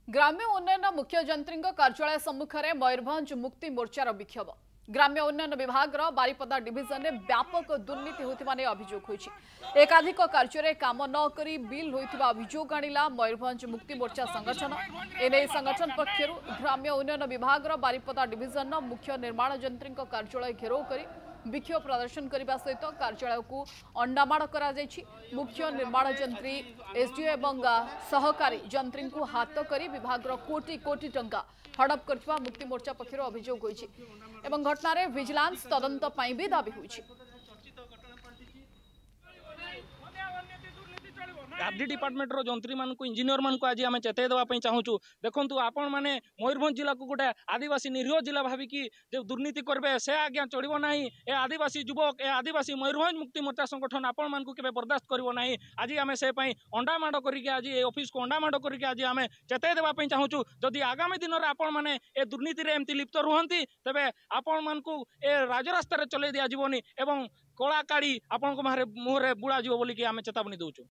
ग्राम्य उन्नयन मुख्य जंत्री कार्यालय सम्मुख में मयूरभंज मुक्ति मोर्चार विक्षोभ। ग्राम्य उन्नयन विभाग बारिपदा डिविजन में व्यापक दुर्नीति होता अभियोग होती। एकाधिक कार्य काम न करी बिल होता अभियोग आणिला मयूरभंज मुक्ति मोर्चा संगठन। एने संगठन पक्षर ग्राम्य उन्नयन विभाग बारिपदा डिविजन मुख्य निर्माण जंत्री कार्यालय घेराव कर विक्षोभ प्रदर्शन करने सहित कार्यालय को अंडामाड़ करा मुख्य निर्माण जंत्री एसडीओ एवं सहकारी जंत्री को हाथ कर विभाग कोटी कोटी टंका हड़प कर मुक्ति मोर्चा पक्षर अभियोग होती। घटना विजिलेंस तदंत भी दाबी होती। आरडी डिपार्टमेंट जंत्री मान इंजीनियर मान आज आम चेतई देवाई चाहूँ। देखो आपण मैंने मयूरभंज जिला को गोटे आदिवासी निरीह जिला भाविकी जो दुर्नीति करेंगे से आज्ञा चलो ना। ए आदिवासी युवक ए आदिवासी मयूरभंज मुक्ति मोर्चा संगठन आपण मान के बर्दाश्त करो ना। आज आम से अंडामाड़ करके आज ऑफिस को अंडामाड़ करके आज आम चेतई देवाई चाहूँ। जदि आगामी दिन में आपण मैंने ए दुर्नीति में एमती लिप्त रुहति तेरे आपण मान ए राजरास्त चल दिज्वनी और कला काढ़ी आपण मुहर बुड़ा बोलिकी आम चेतावनी दौचु।